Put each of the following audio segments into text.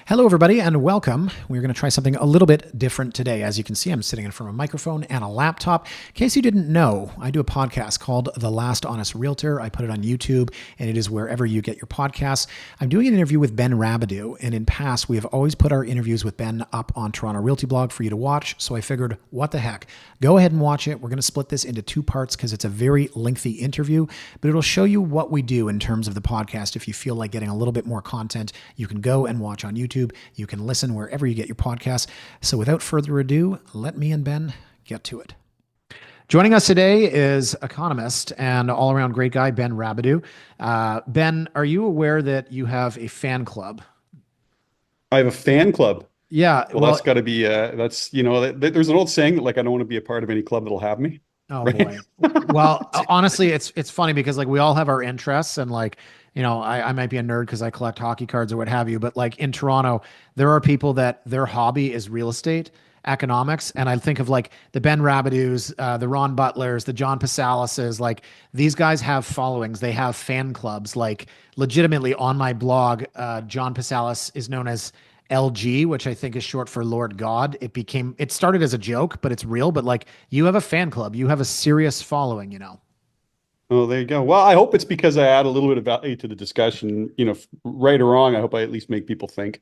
Hello, everybody, and welcome. We're going to try something a little bit different today. As you can see, I'm sitting in front of a microphone and a laptop. In case you didn't know, I do a podcast called The Last Honest Realtor. I put it on YouTube, and it is wherever you get your podcasts. I'm doing an interview with Ben Rabidoux, and in past, we have always put our interviews with Ben up on Toronto Realty blog for you to watch, so I figured, what the heck? Go ahead and watch it. We're going to split this into two parts because it's a very lengthy interview, but it'll show you what we do in terms of the podcast. If you feel like getting a little bit more content, you can go and watch on YouTube. You can listen wherever you get your podcasts. So without further ado, let me and Ben get to it. Joining us today is Economist and all-around great guy, Ben Rabidoux. Ben, are you aware that you have a fan club? I have a fan club. Yeah. Well, that's got to be, there's an old saying, like, I don't want to be a part of any club that'll have me. Oh, right? boy. Well, honestly, it's funny because like we all have our interests and like, you know, I might be a nerd because I collect hockey cards or what have you, but like in Toronto, there are people that their hobby is real estate, economics. And I think of like the Ben Rabidouxs, the Ron Butlers, the John Pasalises, like these guys have followings. They have fan clubs. Like legitimately on my blog, John Pasalis is known as LG, which I think is short for Lord God. It started as a joke, but it's real. But like you have a fan club, you have a serious following, you know. Oh, there you go. Well, I hope it's because I add a little bit of value to the discussion, right or wrong. I hope I at least make people think.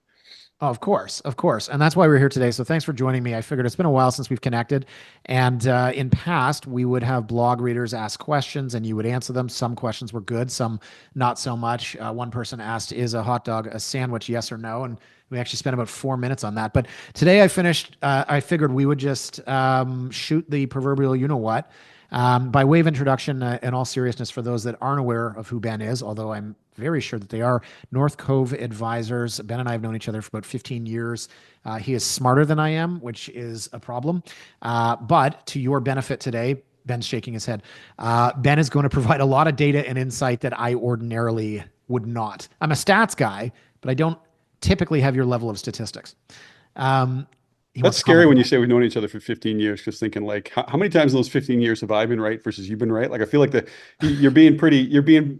Oh, of course, of course. And that's why we're here today. So thanks for joining me. I figured it's been a while since we've connected. And in past, we would have blog readers ask questions and you would answer them. Some questions were good, some not so much. One person asked, is a hot dog a sandwich, yes or no? And we actually spent about 4 minutes on that. But today I figured we would just shoot the proverbial you-know-what. By way of introduction, in all seriousness, for those that aren't aware of who Ben is, although I'm very sure that they are, North Cove advisors. Ben and I have known each other for about 15 years. He is smarter than I am, which is a problem. But to your benefit today, Ben's shaking his head. Ben is going to provide a lot of data and insight that I ordinarily would not. I'm a stats guy, but I don't typically have your level of statistics. That's scary when you say we've known each other for 15 years, just thinking like, how many times in those 15 years have I been right versus you've been right? Like, I feel like you're being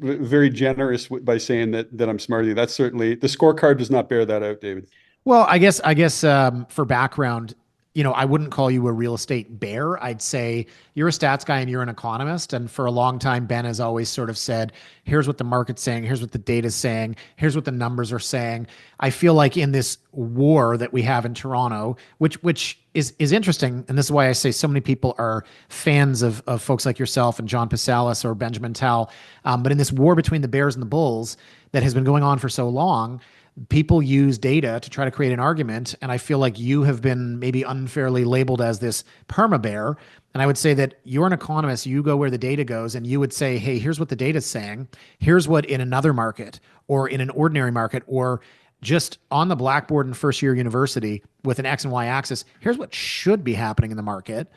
very generous by saying that I'm smarter than you. That's certainly, the scorecard does not bear that out, David. Well, I guess for background, you know, I wouldn't call you a real estate bear. I'd say you're a stats guy and you're an economist. And for a long time, Ben has always sort of said, here's what the market's saying. Here's what the data's saying. Here's what the numbers are saying. I feel like in this war that we have in Toronto, which is interesting. And this is why I say so many people are fans of folks like yourself and John Pasalis or Benjamin Tal. But in this war between the Bears and the Bulls that has been going on for so long, people use data to try to create an argument. And I feel like you have been maybe unfairly labeled as this perma bear. And I would say that you're an economist, you go where the data goes, and you would say, hey, here's what the data's saying. Here's what in another market or in an ordinary market or just on the blackboard in first year university with an X and Y axis, here's what should be happening in the market.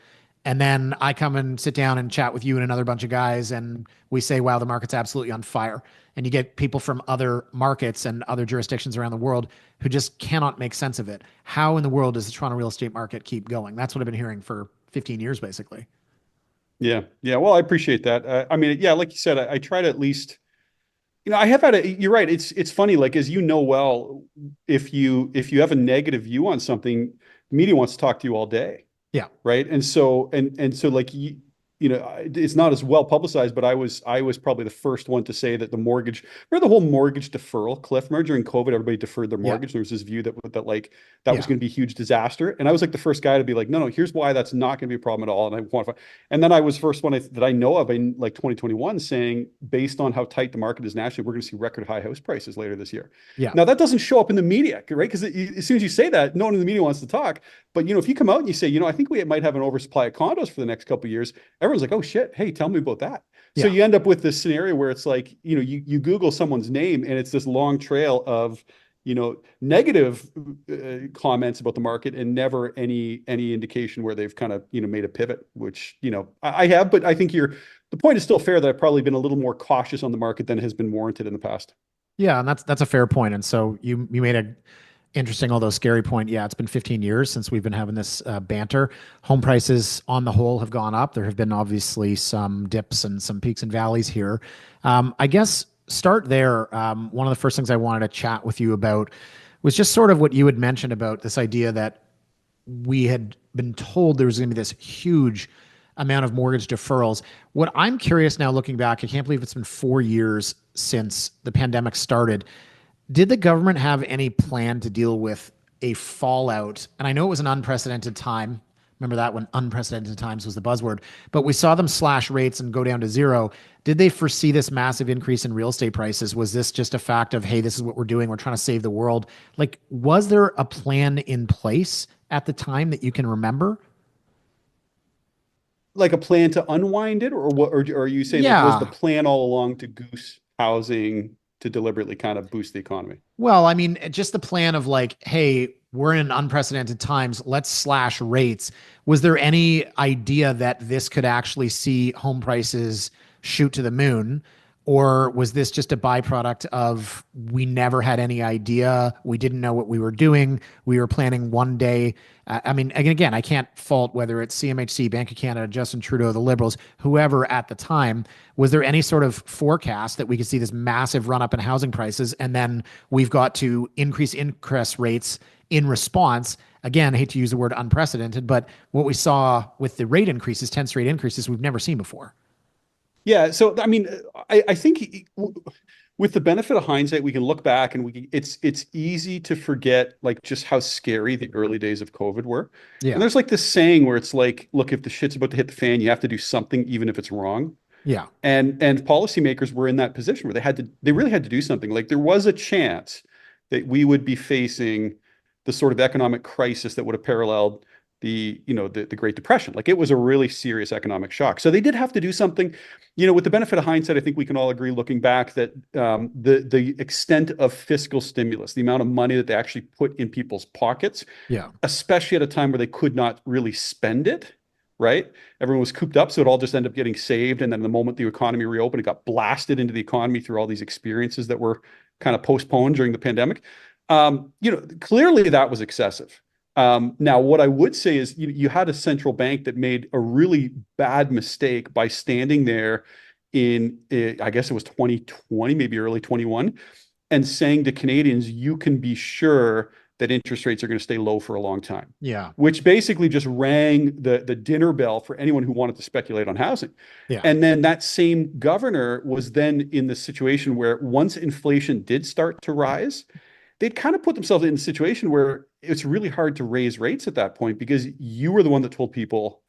And then I come and sit down and chat with you and another bunch of guys, and we say, wow, the market's absolutely on fire. And you get people from other markets and other jurisdictions around the world who just cannot make sense of it. How in the world does the Toronto real estate market keep going? That's what I've been hearing for 15 years, basically. Yeah. Yeah. Well, I appreciate that. I mean, yeah, like you said, I try to at least, I have you're right. It's funny. Like, as you know, well, if you have a negative view on something, the media wants to talk to you all day. Yeah. Right. And so like, it's not as well publicized, but I was probably the first one to say that remember the whole mortgage deferral cliff? Remember during COVID, everybody deferred their mortgage. Yeah. There was this view that was going to be a huge disaster. And I was like the first guy to be like, no, here's why that's not going to be a problem at all. And I quantify. And then I was the first one that I know of in like 2021 saying, based on how tight the market is nationally, we're going to see record high house prices later this year. Yeah. Now that doesn't show up in the media, right? Because as soon as you say that, no one in the media wants to talk. But if you come out and you say, I think we might have an oversupply of condos for the next couple of years, everyone's like, oh shit, hey, tell me about that. Yeah. So you end up with this scenario where it's like, you Google someone's name and it's this long trail of, negative comments about the market and never any indication where they've kind of, made a pivot, which, I have, but I think the point is still fair that I've probably been a little more cautious on the market than has been warranted in the past. Yeah. And that's a fair point. And so you made a interesting, although scary point. Yeah, it's been 15 years since we've been having this banter. Home prices on the whole have gone up. There have been obviously some dips and some peaks and valleys here. I guess start there. One of the first things I wanted to chat with you about was just sort of what you had mentioned about this idea that we had been told there was going to be this huge amount of mortgage deferrals. What I'm curious now looking back, I can't believe it's been 4 years since the pandemic started. Did the government have any plan to deal with a fallout? And I know it was an unprecedented time. Remember that when unprecedented times was the buzzword, but we saw them slash rates and go down to zero. Did they foresee this massive increase in real estate prices? Was this just a fact of, hey, this is what we're doing? We're trying to save the world. Like, was there a plan in place at the time that you can remember? Like a plan to unwind it, or what? Or are you saying like was the Yeah. plan all along to goose housing to deliberately kind of boost the economy? Well, I mean, just the plan of like, hey, we're in unprecedented times. Let's slash rates. Was there any idea that this could actually see home prices shoot to the moon? Or was this just a byproduct of we never had any idea? We didn't know what we were doing. We were planning one day. I mean, again, I can't fault whether it's CMHC, Bank of Canada, Justin Trudeau, the Liberals, whoever at the time. Was there any sort of forecast that we could see this massive run up in housing prices and then we've got to increase interest rates in response? Again, I hate to use the word unprecedented, but what we saw with the rate increases, 10 straight increases, we've never seen before. Yeah, so I mean, I think with the benefit of hindsight, we can look back and it's easy to forget like just how scary the early days of COVID were. And Yeah. there's like this saying where it's like, look, if the shit's about to hit the fan, you have to do something, even if it's wrong. Yeah. And policymakers were in that position where they really had to do something. Like there was a chance that we would be facing the sort of economic crisis that would have paralleled the Great Depression. Like it was a really serious economic shock. So they did have to do something. With the benefit of hindsight, I think we can all agree looking back that the extent of fiscal stimulus, the amount of money that they actually put in people's pockets, Yeah. especially at a time where they could not really spend it, right? Everyone was cooped up, so it all just ended up getting saved. And then the moment the economy reopened, it got blasted into the economy through all these experiences that were kind of postponed during the pandemic. Clearly that was excessive. Now, what I would say is you had a central bank that made a really bad mistake by standing there in, I guess it was 2020, maybe early 21, and saying to Canadians, you can be sure that interest rates are going to stay low for a long time, Yeah. which basically just rang the dinner bell for anyone who wanted to speculate on housing. Yeah. And then that same governor was then in the situation where once inflation did start to rise, they'd kind of put themselves in a situation where it's really hard to raise rates at that point because you were the one that told people,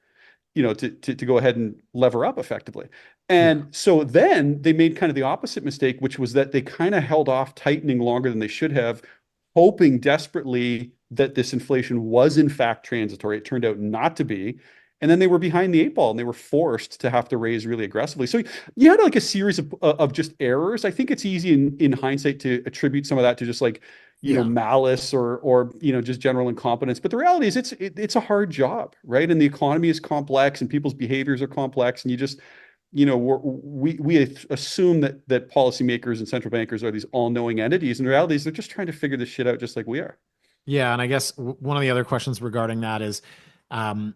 to go ahead and lever up effectively. Yeah. And so then they made kind of the opposite mistake, which was that they kind of held off tightening longer than they should have, hoping desperately that this inflation was in fact transitory. It turned out not to be. And then they were behind the eight ball and they were forced to have to raise really aggressively. So you had like a series of just errors. I think it's easy in hindsight to attribute some of that to just like, Yeah. malice or just general incompetence. But the reality is it's a hard job, right? And the economy is complex and people's behaviors are complex. And you just, we assume that policymakers and central bankers are these all-knowing entities. And the reality is they're just trying to figure this shit out just like we are. Yeah. And I guess one of the other questions regarding that is, um,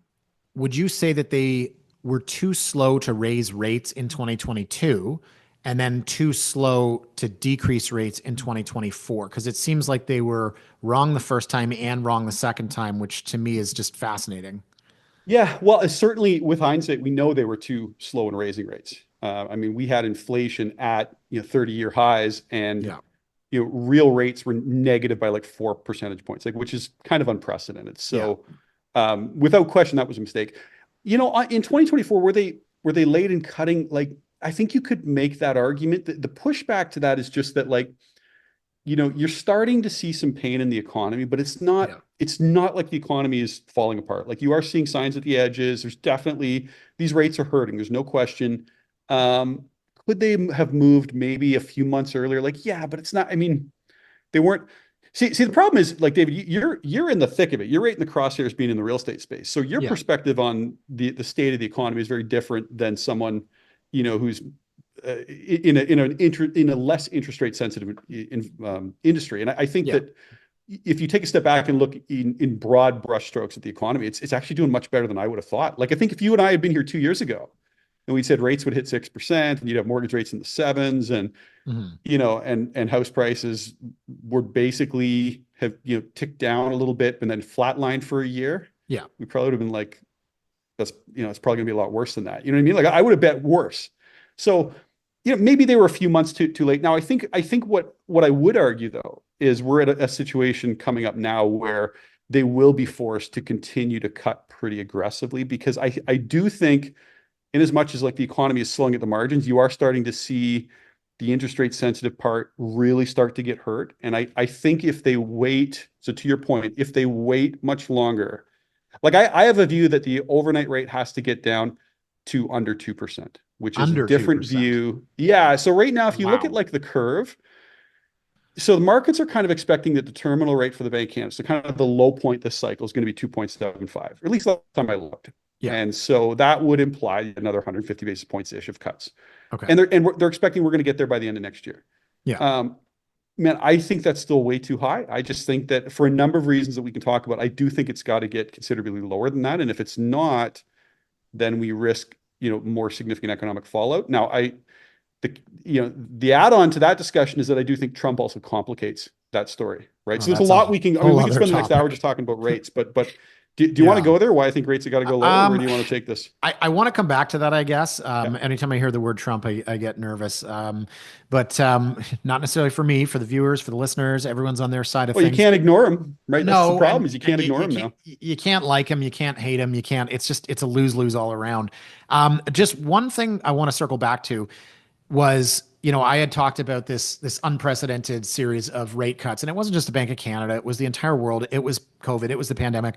would you say that they were too slow to raise rates in 2022 and then too slow to decrease rates in 2024? Because it seems like they were wrong the first time and wrong the second time, which to me is just fascinating. Yeah, well, certainly with hindsight, we know they were too slow in raising rates. I mean, we had inflation at 30-year highs, and Yeah. real rates were negative by like 4 percentage points, like which is kind of unprecedented. Yeah. So, without question, that was a mistake. In 2024, were they late in cutting? Like, I think you could make that argument. The pushback to that is just that, like, you're starting to see some pain in the economy, but Yeah. it's not like the economy is falling apart. Like you are seeing signs at the edges. There's definitely these rates are hurting. There's no question. Um, could they have moved maybe a few months earlier? Like, yeah, but it's not. I mean, they weren't. See, the problem is, like David, you're in the thick of it. You're right in the crosshairs, being in the real estate space. So your Yeah. perspective on the state of the economy is very different than someone, who's in a less interest rate sensitive industry. And I think Yeah. that if you take a step back and look in broad brushstrokes at the economy, it's actually doing much better than I would have thought. Like I think if you and I had been here 2 years ago and we said rates would hit 6% and you'd have mortgage rates in the sevens and Mhm. and house prices were basically have, ticked down a little bit and then flatlined for a year, Yeah. we probably would have been like, that's, it's probably gonna be a lot worse than that. You know what I mean? Like I would have bet worse. So, maybe they were a few months too late. Now, I think what I would argue though is we're at a situation coming up now where they will be forced to continue to cut pretty aggressively, because I do think, in as much as like the economy is slowing at the margins, you are starting to see the interest rate sensitive part really start to get hurt. And I think if they wait, so to your point, if they wait much longer, like I have a view that the overnight rate has to get down to under 2%, which is a Under different 2%. view. Yeah. So right now, if you look at Wow. like the curve, so the markets are kind of expecting that the terminal rate for the Bank of Canada, so kind of the low point this cycle, is going to be 2.75, or at least last time I looked. Yeah. And so that would imply another 150 basis points ish of cuts. Okay. And they're expecting we're going to get there by the end of next year. Yeah. Man, I think that's still way too high. I just think that for a number of reasons that we can talk about, I do think it's got to get considerably lower than that. And if it's not, then we risk, more significant economic fallout. Now, the add-on to that discussion is that I do think Trump also complicates that story, right? Oh, So there's a that's a lot we can, I mean, whole we can other spend the next hour topic. just talking about rates, but do you want to Yeah. go there? Why I think rates have got to go lower? Or where Um, do you want to take this? I want to come back to that, I guess. Yeah. Anytime I hear the word Trump, I get nervous. But not necessarily for me, for the viewers, for the listeners, everyone's on their side of Well, you things. can't ignore him, right? That's the No, problem, is you can't ignore you him can't now. you can't like him, you can't hate him, you can't. It's a lose lose all around. Just one thing I want to circle back to was, I had talked about this unprecedented series of rate cuts, and it wasn't just the Bank of Canada; it was the entire world. It was COVID, it was the pandemic.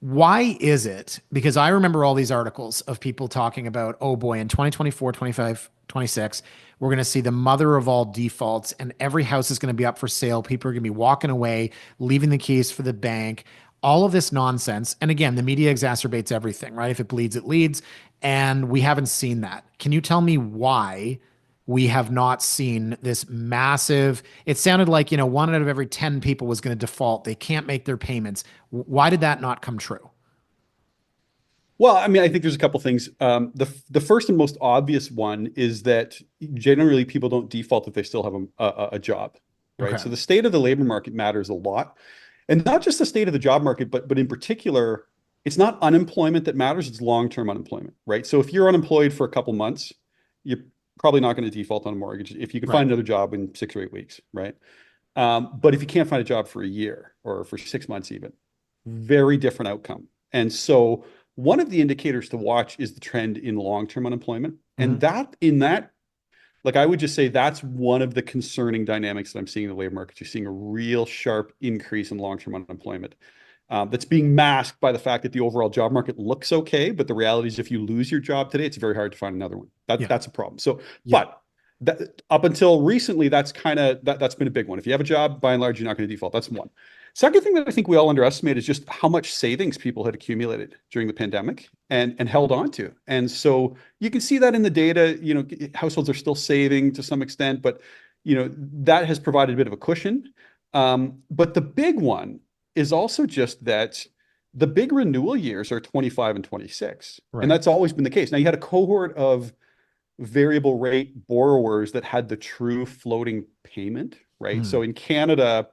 Why is it? Because I remember all these articles of people talking about, oh boy, in 2024, 25, 26, we're going to see the mother of all defaults and every house is going to be up for sale. People are going to be walking away, leaving the keys for the bank, all of this nonsense. And again, the media exacerbates everything, right? If it bleeds, it leads. And we haven't seen that. Can you tell me why we have not seen this massive? It sounded like, one out of every 10 people was going to default. They can't make their payments. Why did that not come true? Well, I mean, I think there's a couple things. The first and most obvious one is that generally people don't default if they still have a job, right? Okay. So the state of the labor market matters a lot, and not just the state of the job market, but in particular, it's not unemployment that matters; it's long-term unemployment, right? So if you're unemployed for a couple months, you're probably not going to default on a mortgage if you can Right. find another job in 6 or 8 weeks, right? But if you can't find a job for a year or for 6 months even, very different outcome. And so one of the indicators to watch is the trend in long-term unemployment. And Mhm. like I would just say that's one of the concerning dynamics that I'm seeing in the labor market. You're seeing a real sharp increase in long-term unemployment. That's being masked by the fact that the overall job market looks okay, but the reality is if you lose your job today, it's very hard to find another one. Yeah. That's a problem. So, Yeah. but up until recently, that's been a big one. If you have a job, by and large, you're not going to default. That's one. Second thing that I think we all underestimate is just how much savings people had accumulated during the pandemic and held on to. And so you can see that in the data. Households are still saving to some extent, but that has provided a bit of a cushion. But the big one is also just that the big renewal years are 25 and 26. And Right. that's always been the case. Now you had a cohort of variable rate borrowers that had the true floating payment, right? Mhm. So in Canada,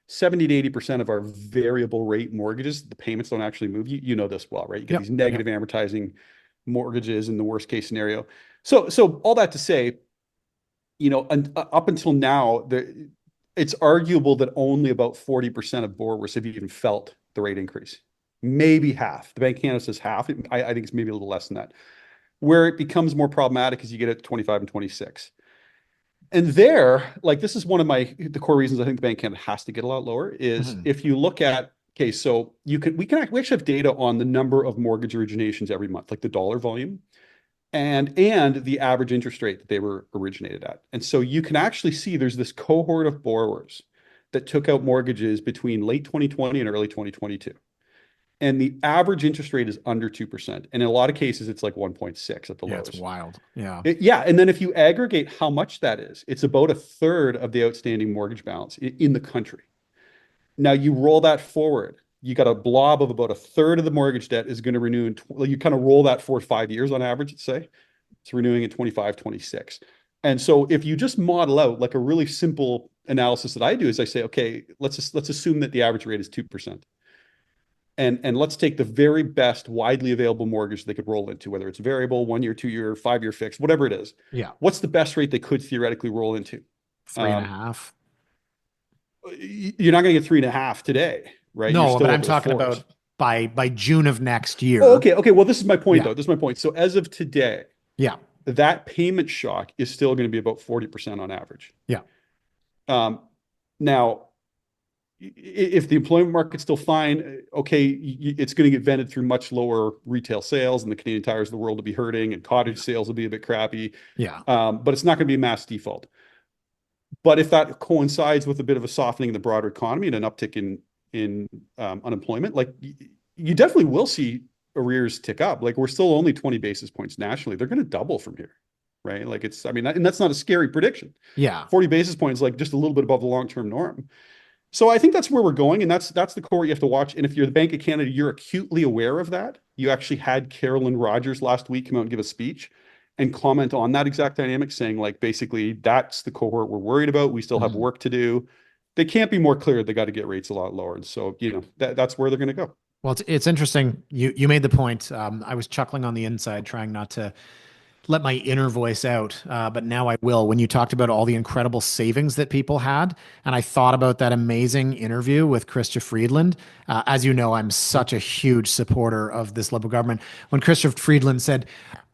70 to 80% of our variable rate mortgages, the payments don't actually move. You know this well, right? You get Yep. these Yep. negative amortizing mortgages in the worst case scenario. So all that to say, up until now, it's arguable that only about 40% of borrowers have even felt the rate increase. Maybe half. The Bank of Canada says half. I think it's maybe a little less than that. Where it becomes more problematic is you get at 25 and 26. And there, like this is one of the core reasons I think the Bank of Canada has to get a lot lower is Mhm. if you look at, okay, so we actually have data on the number of mortgage originations every month, like the dollar volume and the average interest rate that they were originated at. And so you can actually see there's this cohort of borrowers that took out mortgages between late 2020 and early 2022. And the average interest rate is under 2%. And in a lot of cases, it's like 1.6 at the Yeah, it's lowest. wild. Yeah. Yeah. And then if you aggregate how much that is, it's about a third of the outstanding mortgage balance in the country. Now you roll that forward, you got a blob of about a third of the mortgage debt is going to renew you kind of roll that for 5 years on average, let's say. It's renewing in 25, 26. And so if you just model out like a really simple analysis that I do is I say, okay, let's assume that the average rate is 2%. And let's take the very best widely available mortgage they could roll into, whether it's variable, 1 year, 2 year, 5 year fixed, whatever it is. Yeah. What's the best rate they could theoretically roll into? Three and a Um, half. you're not going to get 3.5 today, right? You're No, but still I'm over the talking fours. about by June of next Oh, year. okay. Okay. Well, this is my point, Yeah. though. This is my point. So as of today, Yeah. that payment shock is still going to be about 40% on average. Yeah. Um, now, if the employment market's still fine, okay, it's going to get vented through much lower retail sales, and the Canadian Tires of the world will be hurting, and cottage Yeah. sales will be a bit crappy. Yeah. But it's not going to be a mass default. But if that coincides with a bit of a softening in the broader economy and an uptick in unemployment, like you definitely will see arrears tick up. Like we're still only 20 basis points nationally. They're going to double from here, right? Like it's, I mean, and that's not a scary prediction. Yeah. 40 basis points, like just a little bit above the long-term norm. So I think that's where we're going, and that's the core you have to watch. And if you're the Bank of Canada, you're acutely aware of that. You actually had Carolyn Rogers last week come out and give a speech and comment on that exact dynamic, saying like basically that's the cohort we're worried about. We still have Mhm. work to do. They can't be more clear. They got to get rates a lot lower. And so that's where they're going to go. Well, it's interesting. You made the point. I was chuckling on the inside, trying not to let my inner voice out, but now I will. When you talked about all the incredible savings that people had, and I thought about that amazing interview with Chrystia Freeland. As you know, I'm such a huge supporter of this Liberal government. When Chrystia Freeland said,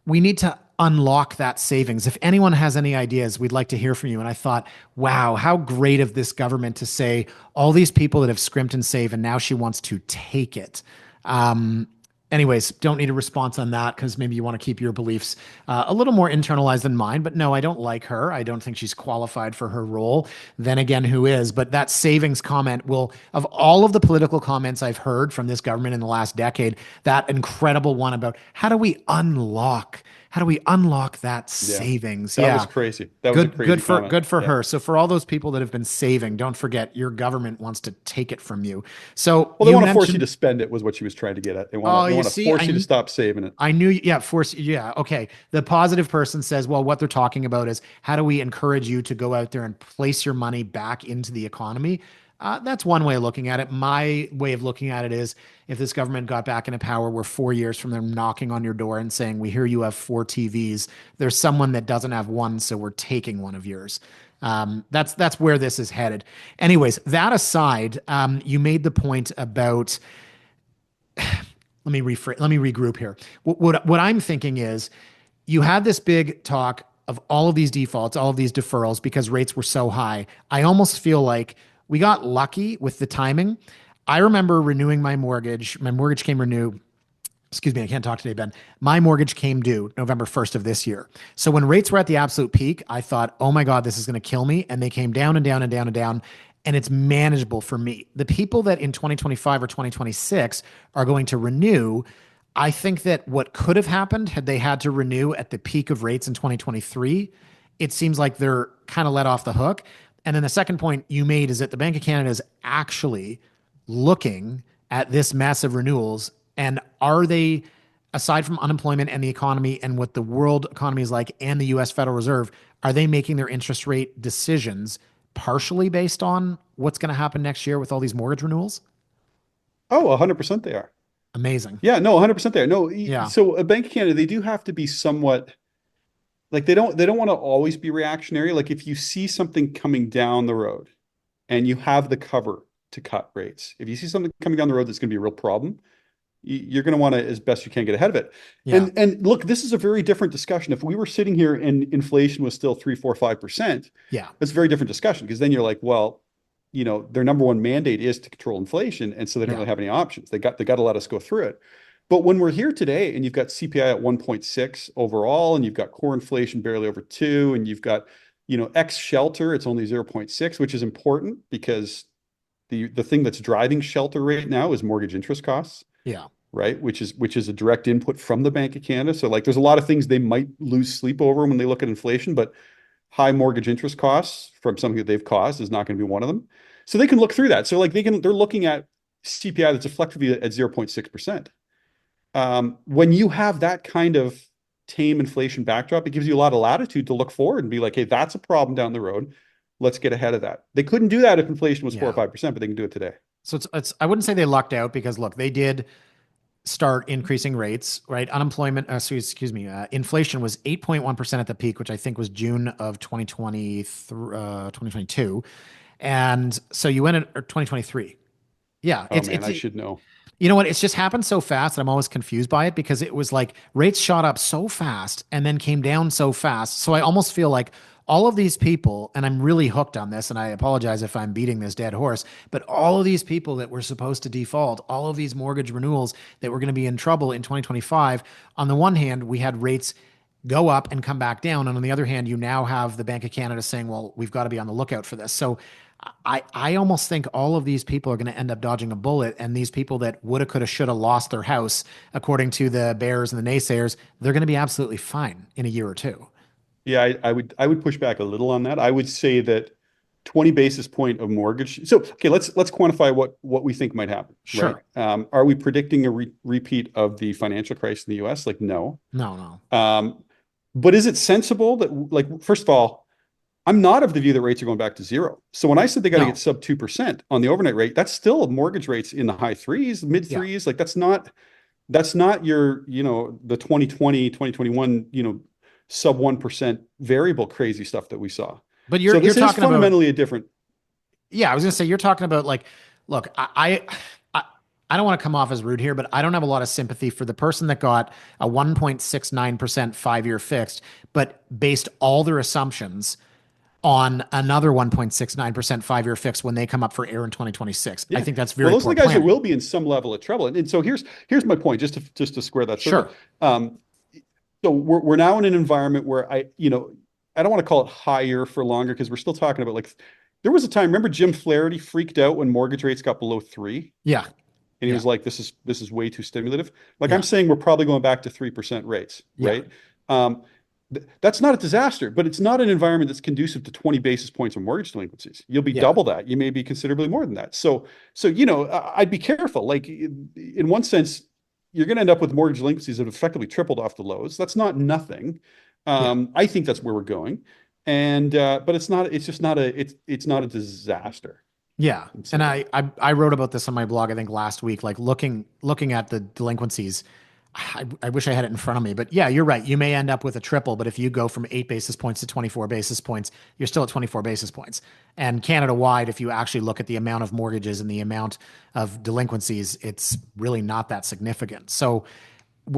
"We need to unlock that savings. If anyone has any ideas, we'd like to hear from you." And I thought, wow, how great of this government to say all these people that have scrimped and saved, and now she wants to take it. Um, Anyways, don't need a response on that because maybe you want to keep your beliefs a little more internalized than mine. But no, I don't like her. I don't think she's qualified for her role. Then again, who is? But that savings comment will, of all of the political comments I've heard from this government in the last decade, that incredible one about how do we unlock that Yeah, savings? that was Yeah. crazy. That was a Good, crazy comment. good for Yeah. her. So for all those people that have been saving, don't forget your government wants to take it from you. So Well, they you want to force you mentioned, to spend it was what she was trying to get at. They want to oh, they you want to see, force you to stop saving it. I knew, yeah, force, yeah, okay. The positive person says, well, what they're talking about is how do we encourage you to go out there and place your money back into the economy? That's one way of looking at it. My way of looking at it is if this government got back into power, we're 4 years from them knocking on your door and saying, we hear you have 4 TVs. There's someone that doesn't have one, so we're taking one of yours. That's where this is headed. Anyways, that aside, you made the point about let me regroup here. What I'm thinking is you had this big talk of all of these defaults, all of these deferrals because rates were so high. I almost feel like we got lucky with the timing. I remember renewing my mortgage. My mortgage came renew. Excuse me, I can't talk today, Ben. My mortgage came due November 1st of this year. So when rates were at the absolute peak, I thought, oh my God, this is going to kill me. And they came down and down and down and down. And it's manageable for me. The people that in 2025 or 2026 are going to renew, I think that what could have happened had they had to renew at the peak of rates in 2023, it seems like they're kind of let off the hook. And then the second point you made is that the Bank of Canada is actually looking at this massive renewals, and are they, aside from unemployment and the economy and what the world economy is like and the US Federal Reserve, are they making their interest rate decisions partially based on what's going to happen next year with all these mortgage renewals? Oh, 100% they are. Amazing. Yeah, no, 100% there. No, Yeah. so a Bank of Canada, they do have to be somewhat like they don't want to always be reactionary. Like if you see something coming down the road and you have the cover to cut rates, if you see something coming down the road that's going to be a real problem, you're going to want to, as best you can, get ahead of it. Yeah. And look, this is a very different discussion. If we were sitting here and inflation was still 3, 4, 5%, Yeah. that's a very different discussion because then you're like, well, their number one mandate is to control inflation, and so they don't Yeah. really have any options. They got to let us go through it. But when we're here today and you've got CPI at 1.6 overall, and you've got core inflation barely over 2, and you've got, ex shelter, it's only 0.6, which is important because the thing that's driving shelter right now is mortgage interest costs, Yeah. right? Which is a direct input from the Bank of Canada. So like there's a lot of things they might lose sleep over when they look at inflation, but high mortgage interest costs from something that they've caused is not going to be one of them. So they can look through that. So like they're looking at CPI that's effectively at 0.6%. When you have that kind of tame inflation backdrop, it gives you a lot of latitude to look forward and be like, hey, that's a problem down the road. let's get ahead of that. They couldn't do that if inflation was 4 or Yeah. 5%, but they can do it today. So I wouldn't say they lucked out because look, they did start increasing rates, right? Unemployment, excuse me, inflation was 8.1% at the peak, which I think was June of 2022. And so you went at or 2023. Yeah, Oh man, I should know. you know what? It's just happened so fast that I'm always confused by it because it was like rates shot up so fast and then came down so fast. So I almost feel like all of these people, and I'm really hooked on this, and I apologize if I'm beating this dead horse, but all of these people that were supposed to default, all of these mortgage renewals that were going to be in trouble in 2025, on the one hand, we had rates go up and come back down. And on the other hand, you now have the Bank of Canada saying, well, we've got to be on the lookout for this. So I almost think all of these people are going to end up dodging a bullet. And these people that woulda, coulda, shoulda lost their house, according to the bears and the naysayers, they're going to be absolutely fine in a year or two. Yeah, I would push back a little on that. I would say that 20 basis point of mortgage. So okay, let's quantify what we think might happen, right? Sure. Are we predicting a repeat of the financial crisis in the US? Like, no. No, no. But is it sensible that, like, first of all, I'm not of the view that rates are going back to zero. So when I said they got to get No. sub 2% on the overnight rate, that's still mortgage rates in the high threes, mid Yeah. threes. Like that's not your, the 2020, 2021, sub 1% variable crazy stuff that we saw. But So you're this is talking about, fundamentally a different. yeah, I was gonna say you're talking about like, look, I don't want to come off as rude here, but I don't have a lot of sympathy for the person that got a 1.69% 5-year fixed, but based all their assumptions on another 1.69% 5-year fix when they come up for air in 2026. I Yeah. think that's Well, very those are poor the guys that planning. will be in some level of trouble. And so here's my point, just to square that circle. Sure. Um, so we're now in an environment where I don't want to call it higher for longer because we're still talking about, like, there was a time, remember Jim Flaherty freaked out when mortgage rates got below 3, Yeah. and he Yeah. was like, this is way too stimulative. Like, I'm Yeah. saying we're probably going back to 3% rates, Yeah. right? Um, that's not a disaster, but it's not an environment that's conducive to 20 basis points of mortgage delinquencies. You'll be Yeah. double that. You may be considerably more than that. So I'd be careful. Like, in one sense, you're going to end up with mortgage delinquencies that have effectively tripled off the lows. That's not nothing. Yeah. I think that's where we're going, and but it's not. It's just not a. It's not a disaster. Yeah. I'd say And that. I wrote about this on my blog, I think last week, like looking at the delinquencies. I wish I had it in front of me, but yeah, you're right. You may end up with a triple, but if you go from 8 basis points to 24 basis points, you're still at 24 basis points. And Canada wide, if you actually look at the amount of mortgages and the amount of delinquencies, it's really not that significant. So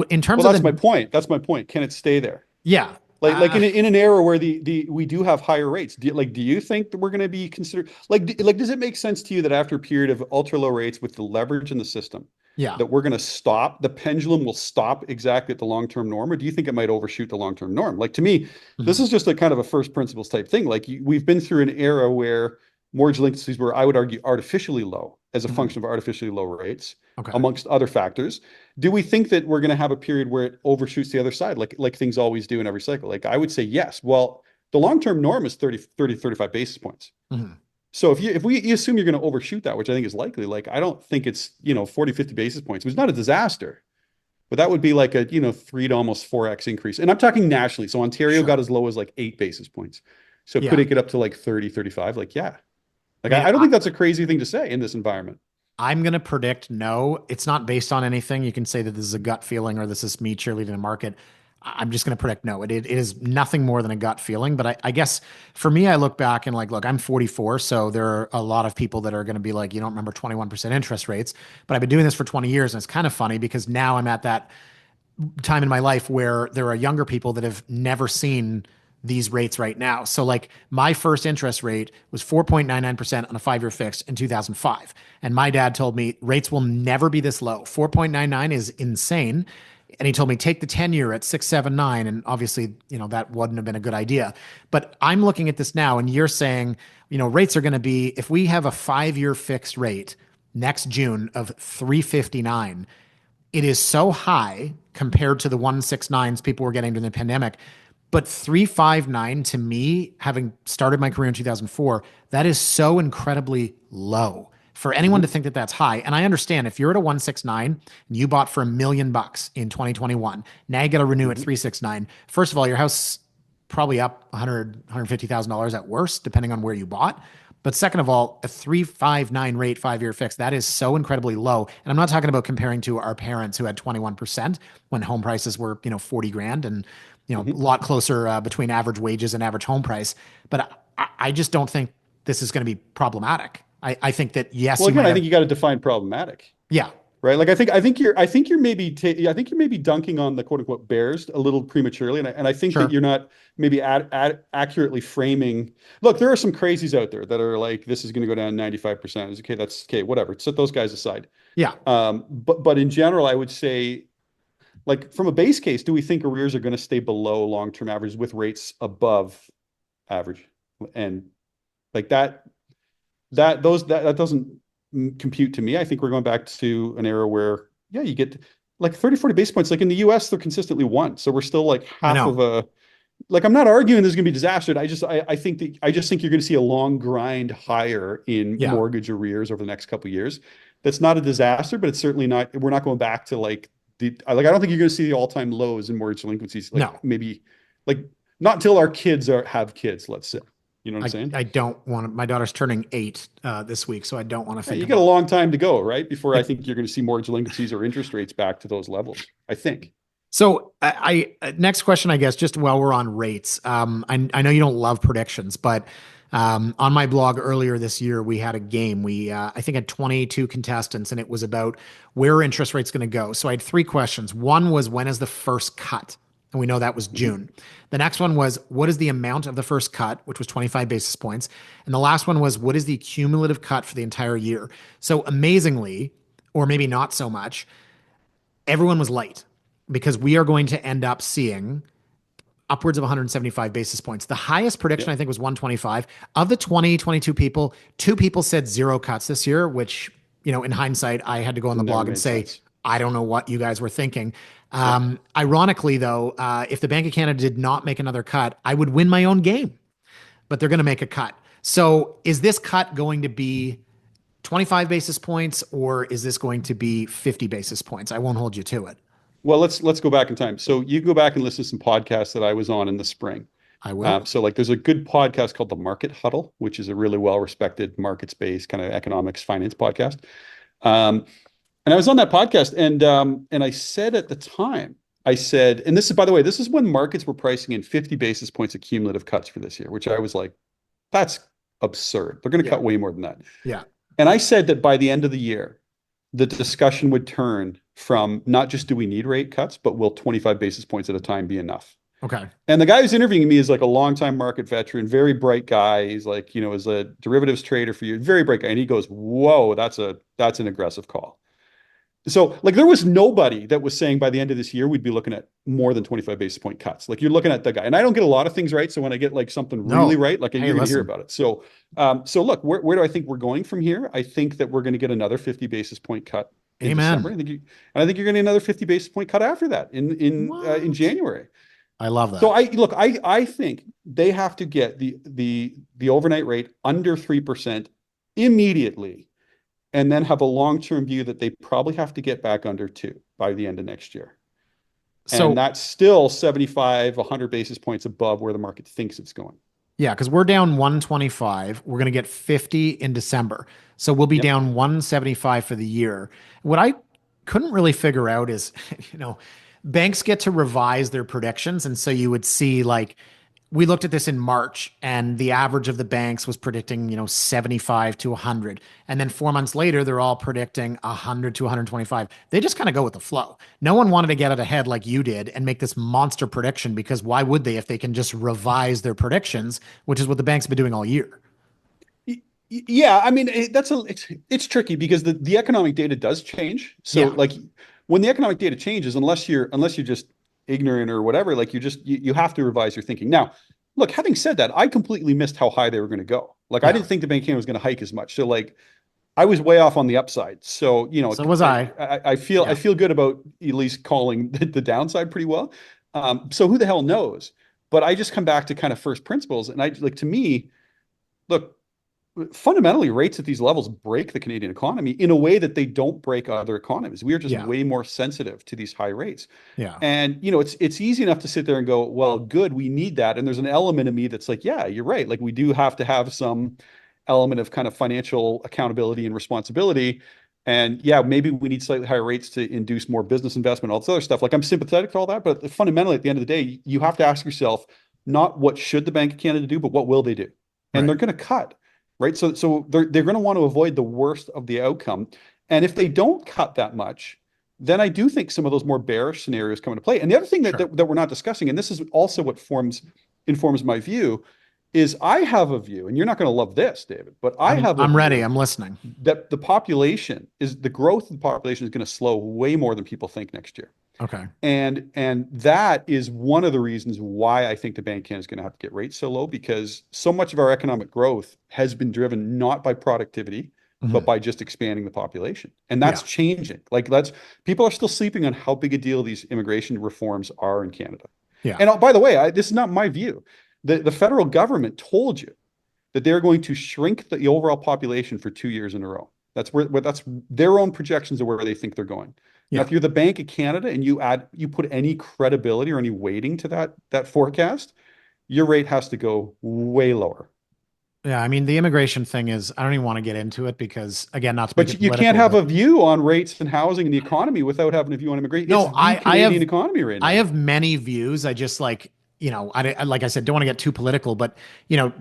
in terms Well, of that's my the, point. That's my point. Can it stay there? yeah, Like in an era where the we do have higher rates, do you think that we're going to be considered, like does it make sense to you that after a period of ultra low rates with the leverage in the system, yeah. that we're going to stop, the pendulum will stop exactly at the long-term norm, or do you think it might overshoot the long-term norm? Like, to me, this Mhm. is just a kind of a first principles type thing. Like, we've been through an era where mortgage delinquencies were, I would argue, artificially low as a Mhm. function of artificially low rates, Okay. amongst other factors. Do we think that we're going to have a period where it overshoots the other side, like things always do in every cycle? Like, I would say yes. Well, the long-term norm is 35 basis points. Mhm. So if we assume you're going to overshoot that, which I think is likely, like, I don't think it's, 40, 50 basis points. It's not a disaster, but that would be like a, 3 to almost 4x increase. And I'm talking nationally. So Ontario got Sure. as low as like 8 basis points. So could Yeah. it get up to like 30, 35? Like, yeah. I Like, mean, I don't think that's a crazy thing to say in this environment. I'm going to predict no. It's not based on anything. You can say that this is a gut feeling or this is me cheerleading the market. I'm just going to predict no. It is nothing more than a gut feeling. But I guess for me, I look back and like, look, I'm 44. So there are a lot of people that are going to be like, you don't remember 21% interest rates. But I've been doing this for 20 years. And it's kind of funny because now I'm at that time in my life where there are younger people that have never seen these rates right now. So like my first interest rate was 4.99% on a 5-year fixed in 2005. And my dad told me rates will never be this low. 4.99 is insane. And he told me take the 10-year at 6.79. And obviously, that wouldn't have been a good idea. But I'm looking at this now and you're saying, rates are going to be, if we have a 5-year fixed rate next June of 359, it is so high compared to the 169s people were getting during the pandemic. But 359 to me, having started my career in 2004, that is so incredibly low for anyone to Mhm. think that that's high. And I understand if you're at a 169 and you bought for $1 million in 2021, now you got to renew at Mhm. 369. First of all, your house probably up 100, $150,000 at worst, depending on where you bought. But second of all, a 3.59 rate 5-year fix, that is so incredibly low. And I'm not talking about comparing to our parents who had 21% when home prices were, 40 grand and, a Mhm. lot closer between average wages and average home price. But I just don't think this is going to be problematic. I think that, yes, Well, you again, might I have, think you got to define problematic. yeah, Right. Like I think you're maybe I think you're maybe dunking on the quote unquote bears a little prematurely. And I think that sure. you're not maybe accurately framing. Look, there are some crazies out there that are like, this is going to go down 95%. It's okay. That's okay. Whatever. Set those guys aside. Yeah. But in general, I would say, like, from a base case, do we think arrears are going to stay below long-term averages with rates above average? And like that doesn't compute to me. I think we're going back to an era where, yeah, you get like 30, 40 basis points. Like in the US, they're consistently one. So we're still like I half know. of a, like, I'm not arguing there's going to be disaster. I just think you're going to see a long grind higher in Yeah. mortgage arrears over the next couple of years. That's not a disaster, but it's certainly not, we're not going back to like I don't think you're going to see the all-time lows in mortgage delinquencies. Like No. maybe like not until our kids have kids, let's say. You know what I'm saying? I don't want to, my daughter's turning 8 this week, so I don't want to Yeah, think you got a about long time to go, right? Before I it. think you're going to see more delinquencies or interest rates back to those levels. I think. So next question, I guess, just while we're on rates, I know you don't love predictions, but on my blog earlier this year, we had a game. We I think had 22 contestants, and it was about where are interest rates going to go. So I had three questions. One was when is the first cut, and we know that was Mhm. June. The next one was what is the amount of the first cut, which was 25 basis points, and the last one was what is the cumulative cut for the entire year. So amazingly, or maybe not so much, everyone was light because we are going to end up seeing upwards of 175 basis points. The highest prediction, Yep. I think, was 125. Of the 20, 22 people, two people said zero cuts this year, which, in hindsight, I had to go on the Never blog and made say, sense. I don't know what you guys were thinking. Yep. Ironically, though, if the Bank of Canada did not make another cut, I would win my own game, but they're going to make a cut. So is this cut going to be 25 basis points or is this going to be 50 basis points? I won't hold you to it. Well, let's go back in time. So you can go back and listen to some podcasts that I was on in the spring. I will. So like there's a good podcast called The Market Huddle, which is a really well-respected markets-based kind of economics finance podcast. Um, and I was on that podcast and I said at the time, I said, and this is, by the way, this is when markets were pricing in 50 basis points of cumulative cuts for this year, which I was like, that's absurd. They're going to Yeah. cut way more than that. Yeah. And I said that by the end of the year, the discussion would turn from not just do we need rate cuts, but will 25 basis points at a time be enough? Okay. And the guy who's interviewing me is like a longtime market veteran, very bright guy. He's like, is a derivatives trader for you, very bright guy. And he goes, whoa, that's an aggressive call. So like there was nobody that was saying by the end of this year, we'd be looking at more than 25 basis point cuts. Like you're looking at the guy, and I don't get a lot of things right. So when I get like something really No. right, like Hey, you're going to hear listen. about it. So look, where do I think we're going from here? I think that we're going to get another 50 basis point cut in December. Amen. I think you're going to get another 50 basis point cut after that in What? January. I love So that. I think they have to get the overnight rate under 3% immediately and then have a long-term view that they probably have to get back under 2 by the end of next year. And So that's still 75, 100 basis points above where the market thinks it's going. yeah, because we're down 125. We're going to get 50 in December. So we'll be Yep. down 175 for the year. What I couldn't really figure out is, banks get to revise their predictions. And so you would see like we looked at this in March and the average of the banks was predicting, 75 to 100. And then 4 months later, they're all predicting 100 to 125. They just kind of go with the flow. No one wanted to get it ahead like you did and make this monster prediction because why would they if they can just revise their predictions, which is what the banks have been doing all year? Yeah, I mean it's tricky because the economic data does change. So Yeah. like when the economic data changes, unless you're just ignorant or whatever, like you have to revise your thinking. Now, look, having said that, I completely missed how high they were going to go. Like I Yeah. didn't think the Bank of Canada was going to hike as much. So like I was way off on the upside. So So was I. I Yeah. feel good about at least calling the downside pretty well. So who the hell knows? But I just come back to kind of first principles, and I like to me, look. fundamentally, rates at these levels break the Canadian economy in a way that they don't break other economies. We are just Yeah. way more sensitive to these high rates. Yeah. And it's easy enough to sit there and go, well, good, we need that. And there's an element of me that's like, yeah, you're right. Like we do have to have some element of kind of financial accountability and responsibility. And yeah, maybe we need slightly higher rates to induce more business investment, all this other stuff. Like I'm sympathetic to all that, but fundamentally, at the end of the day, you have to ask yourself not what should the Bank of Canada do, but what will they do? And Right. they're going to cut, right? So they're going to want to avoid the worst of the outcome. And if they don't cut that much, then I do think some of those more bearish scenarios come into play. And the other thing Sure. that we're not discussing, and this is also what informs my view, is I have a view, and you're not going to love this, David, but I I'm have a I'm ready. view I'm listening. that the growth of the population is going to slow way more than people think next year. Okay. And that is one of the reasons why I think the Bank of Canada is going to have to get rates so low, because so much of our economic growth has been driven not by productivity, but Mhm. by just expanding the population. And Yeah. that's changing. Like people are still sleeping on how big a deal these immigration reforms are in Canada. Yeah. And by the way, this is not my view. The federal government told you that they're going to shrink the overall population for 2 years in a row. That's their own projections of where they think they're going. Now, Yeah. if you're the Bank of Canada and you put any credibility or any weighting to that forecast, your rate has to go way lower. Yeah. I mean, the immigration thing is, I don't even want to get into it because, again, not to make But it you can't political, have but a view on rates and housing and the economy without having a view on immigration. It's no, the I Canadian have economy right I now. have many views. I just like, like I said, don't want to get too political, but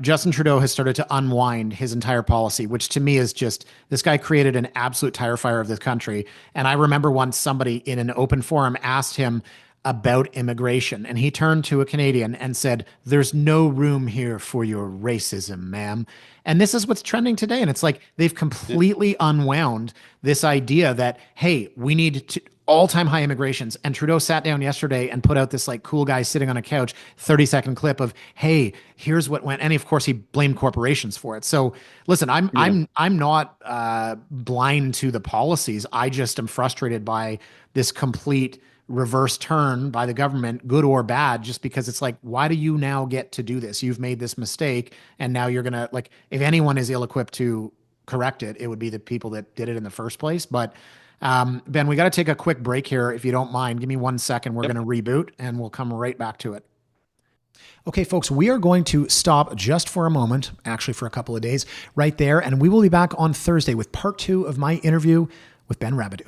Justin Trudeau has started to unwind his entire policy, which to me is just this guy created an absolute tire fire of this country. And I remember once somebody in an open forum asked him about immigration, and he turned to a Canadian and said, "There's no room here for your racism, ma'am." And this is what's trending today. And it's like they've Yeah, completely unwound this idea that, hey, we need to all-time high immigrations. And Trudeau sat down yesterday and put out this like cool guy sitting on a couch 30-second clip of, hey, here's what went. And of course he blamed corporations for it. So listen, i'm yeah. i'm i'm not blind to the policies. I just am frustrated by this complete reverse turn by the government, good or bad, just because it's like, why do you now get to do this? You've made this mistake, and now you're gonna, like, if anyone is ill-equipped to correct it, it would be the people that did it in the first place. But Ben, we got to take a quick break here, if you don't mind. Give me 1 second. We're Yep. going to reboot and we'll come right back to it. Okay, folks, we are going to stop just for a moment, actually for a couple of days right there. And we will be back on Thursday with part 2 of my interview with Ben Rabidoux.